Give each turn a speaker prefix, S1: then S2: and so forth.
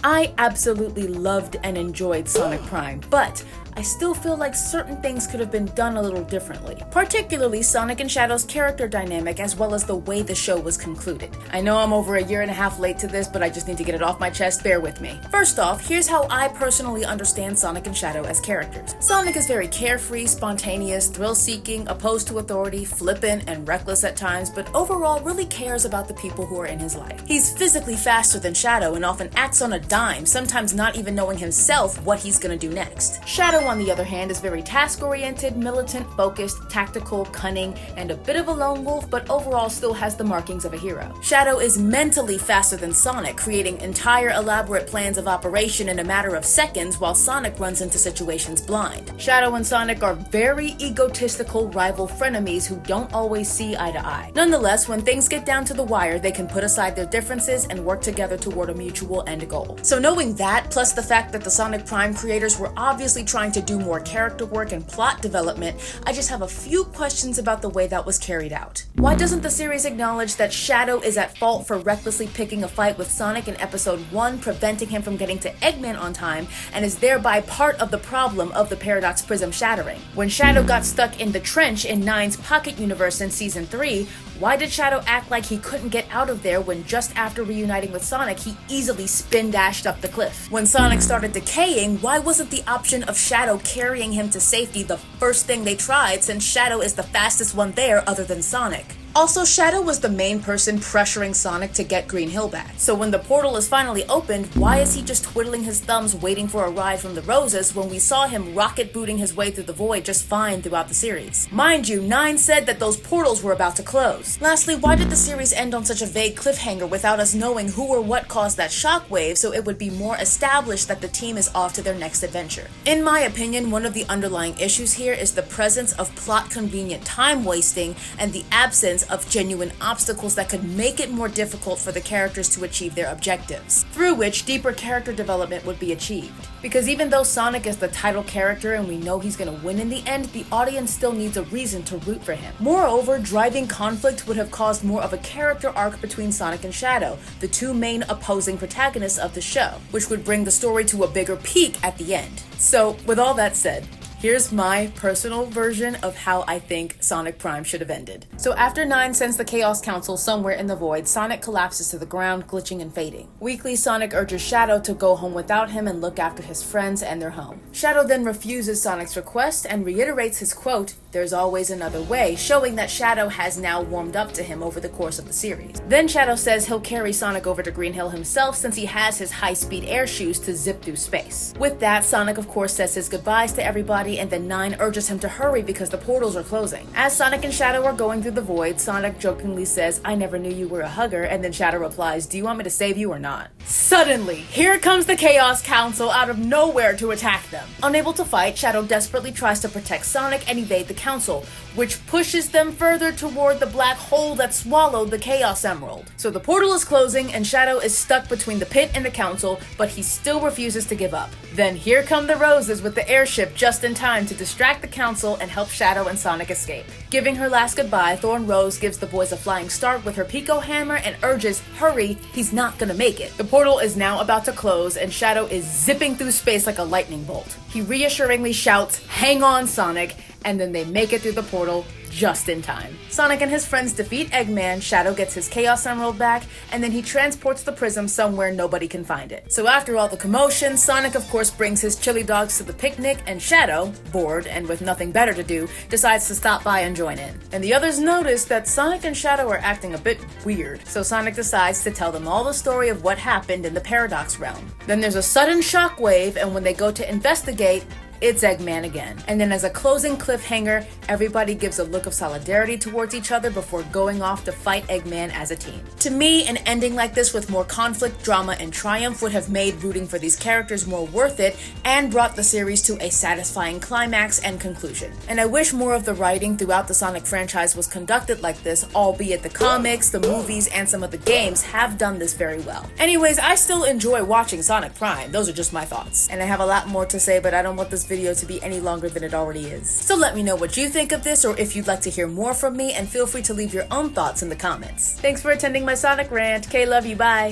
S1: I absolutely loved and enjoyed Sonic Prime, but I still feel like certain things could have been done a little differently, particularly Sonic and Shadow's character dynamic as well as the way the show was concluded. I know I'm over a year and a half late to this, but I just need to get it off my chest, bear with me. First off, here's how I personally understand Sonic and Shadow as characters. Sonic is very carefree, spontaneous, thrill-seeking, opposed to authority, flippant, and reckless at times, but overall really cares about the people who are in his life. He's physically faster than Shadow and often acts on a dime, sometimes not even knowing himself what he's gonna do next. Shadow, on the other hand, is very task-oriented, militant, focused, tactical, cunning, and a bit of a lone wolf, but overall still has the markings of a hero. Shadow is mentally faster than Sonic, creating entire elaborate plans of operation in a matter of seconds while Sonic runs into situations blind. Shadow and Sonic are very egotistical rival frenemies who don't always see eye to eye. Nonetheless, when things get down to the wire, they can put aside their differences and work together toward a mutual end goal. So knowing that, plus the fact that the Sonic Prime creators were obviously trying to do more character work and plot development, I just have a few questions about the way that was carried out. Why doesn't the series acknowledge that Shadow is at fault for recklessly picking a fight with Sonic in episode 1, preventing him from getting to Eggman on time, and is thereby part of the problem of the Paradox Prism shattering? When Shadow got stuck in the trench in Nine's Pocket Universe in Season 3, why did Shadow act like he couldn't get out of there when just after reuniting with Sonic, he easily spin-dashed up the cliff? When Sonic started decaying, why wasn't the option of Shadow carrying him to safety the first thing they tried, since Shadow is the fastest one there other than Sonic? Also, Shadow was the main person pressuring Sonic to get Green Hill back. So when the portal is finally opened, why is he just twiddling his thumbs waiting for a ride from the Roses when we saw him rocket booting his way through the void just fine throughout the series? Mind you, Nine said that those portals were about to close. Lastly, why did the series end on such a vague cliffhanger without us knowing who or what caused that shockwave, so it would be more established that the team is off to their next adventure? In my opinion, one of the underlying issues here is the presence of plot-convenient time wasting and the absence of genuine obstacles that could make it more difficult for the characters to achieve their objectives, through which deeper character development would be achieved. Because even though Sonic is the title character and we know he's gonna win in the end, the audience still needs a reason to root for him. Moreover, driving conflict would have caused more of a character arc between Sonic and Shadow, the two main opposing protagonists of the show, which would bring the story to a bigger peak at the end. So, with all that said, here's my personal version of how I think Sonic Prime should have ended. So after Nine sends the Chaos Council somewhere in the void, Sonic collapses to the ground, glitching and fading. Weakly, Sonic urges Shadow to go home without him and look after his friends and their home. Shadow then refuses Sonic's request and reiterates his quote, "There's always another way," showing that Shadow has now warmed up to him over the course of the series. Then Shadow says he'll carry Sonic over to Green Hill himself since he has his high-speed air shoes to zip through space. With that, Sonic of course says his goodbyes to everybody, and then Nine urges him to hurry because the portals are closing. As Sonic and Shadow are going through the void, Sonic jokingly says, "I never knew you were a hugger," and then Shadow replies, "Do you want me to save you or not?" Suddenly, here comes the Chaos Council out of nowhere to attack them. Unable to fight, Shadow desperately tries to protect Sonic and evade the council, which pushes them further toward the black hole that swallowed the Chaos Emerald. So the portal is closing and Shadow is stuck between the pit and the council, but he still refuses to give up. Then here come the Roses with the airship just in time to distract the council and help Shadow and Sonic escape. Giving her last goodbye, Thorn Rose gives the boys a flying start with her Pico Hammer and urges, "Hurry, he's not gonna make it." The portal is now about to close and Shadow is zipping through space like a lightning bolt. He reassuringly shouts, "Hang on, Sonic," and then they make it through the portal just in time. Sonic and his friends defeat Eggman, Shadow gets his Chaos Emerald back, and then he transports the prism somewhere nobody can find it. So after all the commotion, Sonic of course brings his chili dogs to the picnic, and Shadow, bored and with nothing better to do, decides to stop by and join in. And the others notice that Sonic and Shadow are acting a bit weird, so Sonic decides to tell them all the story of what happened in the Paradox Realm. Then there's a sudden shockwave, and when they go to investigate, it's Eggman again. And then as a closing cliffhanger, everybody gives a look of solidarity towards each other before going off to fight Eggman as a team. To me, an ending like this with more conflict, drama, and triumph would have made rooting for these characters more worth it and brought the series to a satisfying climax and conclusion. And I wish more of the writing throughout the Sonic franchise was conducted like this, albeit the comics, the movies, and some of the games have done this very well. Anyways, I still enjoy watching Sonic Prime. Those are just my thoughts. And I have a lot more to say, but I don't want this video to be any longer than it already is. So let me know what you think of this or if you'd like to hear more from me, and feel free to leave your own thoughts in the comments. Thanks for attending my Sonic rant. K, love you, bye!